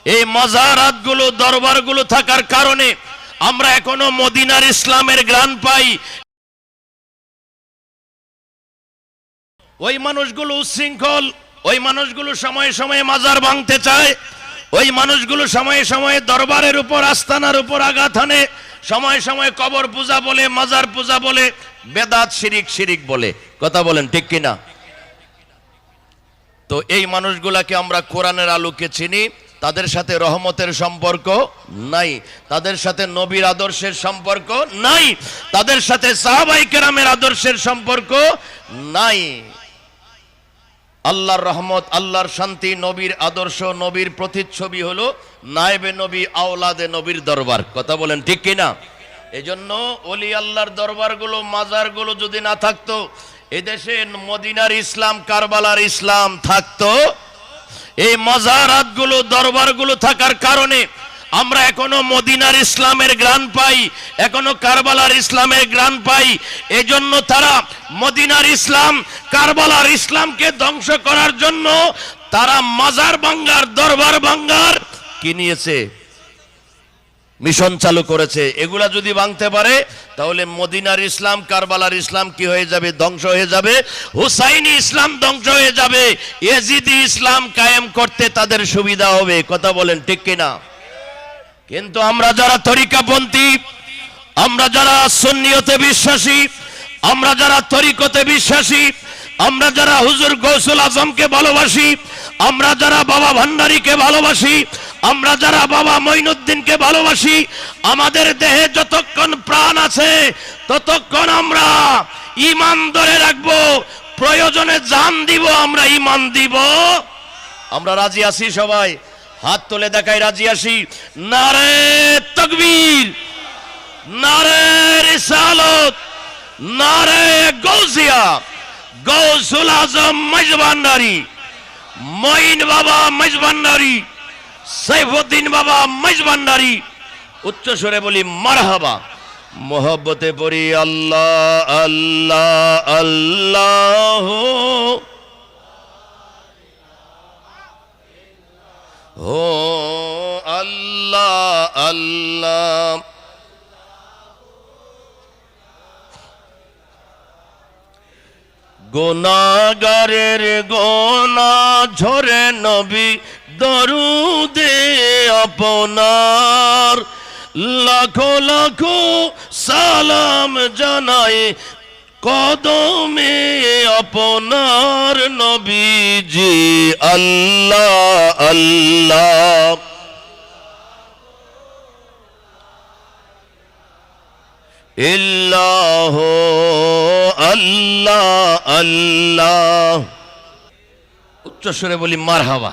এই মাজারাতগুলো দরবারগুলো থাকার কারণে আমরা এখনো মদিনার ইসলামের গ্রাণ পাই। ওই মানুষগুলো উচ্ছৃঙ্খল, ওই মানুষগুলো সময়ে সময়ে মাজার ভাঙতে চায়, ওই মানুষগুলো সময়ে সময়ে দরবারের উপর আস্তানার উপর আঘাত হানে, সময়ে সময়ে কবর পূজা বলে, মাজার পূজা বলে, বেদাত শিরিক শিরিক বলে। কথা বলেন ঠিক কিনা? তো এই মানুষগুলাকে আমরা কোরআনের আলোকে চিনি, তাদের সাথে রহমতের সম্পর্ক নাই, তাদের সাথে নবীর আদর্শের সম্পর্ক নাই, তাদের সাথে সাহাবায়ে কেরামের আদর্শের সম্পর্ক নাই। আল্লাহর রহমত, আল্লাহর শান্তি, নবীর আদর্শ, নবীর প্রতিচ্ছবি হলো নায়েবে নবী, আওলাদে নবীর দরবার। কথা বলেন ঠিক কিনা? এজন্য ওলি আল্লাহর দরবারগুলো, মাজারগুলো যদি না থাকতো, এদেশে মদিনার ইসলাম, কারবালার ইসলাম থাকতো। এই মাজারাতগুলো দরবারগুলো থাকার কারণে আমরা এখনো মদিনার ইসলামের গ্রাণ পাই, এখনো কারবালার ইসলামের গ্রাণ পাই। এজন্য তারা মদিনার ইসলাম, কারবালার ইসলামকে ধ্বংস করার জন্য তারা মাজার ভাঙ্গার, দরবার ভাঙ্গার কি নিয়েছে, মিশন চালু করেছে। এগুলা যদি ভাঙতে পারে তাহলে মদিনার ইসলাম, কারবালার ইসলাম কি হয়ে যাবে? ধ্বংস হয়ে যাবে। হুসাইনি ইসলাম ধ্বংস হয়ে যাবে। ইয়াজিদি ইসলাম কায়েম করতে তাদের সুবিধা হবে। কথা বলেন ঠিক কিনা? কিন্তু আমরা যারা তরিকাপন্থী, আমরা যারা সুন্নিয়তে বিশ্বাসী, আমরা যারা তরিকতে বিশ্বাসী, আমরা যারা হুজুর গৌসুল আজমকে ভালোবাসি, আমরা যারা বাবা ভান্ডারীকে ভালোবাসি, আমরা যারা বাবা মঈনুদ্দিনকে ভালোবাসি, আমাদের দেহে যতক্ষণ প্রাণ আছে ততক্ষণ আমরা ঈমান ধরে রাখবো, প্রয়োজনে জান দিব, আমরা ঈমান দিব। আমরা রাজি আছি? সবাই হাত তুলে দেখাই রাজি আছি। নারে তাকবীর, নারে রিসালত, নারে গৌসিয়া, গৌসুল আজম মজভান্ডারী, মঈন বাবা মজভান্ডারী, সাইফুদ্দিন বাবা মজভান্ডারী। উচ্চ সুরে বলি মারহাবা। মোহব্বতে পড়ি আল্লাহ আল্লাহ আল্লাহ, ও আল্লাহ আল্লাহ। গুনাহগারের গোনা ঝরে নবী দরুদে আপনার, লাখো লাখো সালাম জানাই কদমে আপনার নবীজি। আল্লাহ আল্লাহ ইল্লাহ আল্লাহ আল্লাহ। উচ্চ সুরে বলি মারহাবা।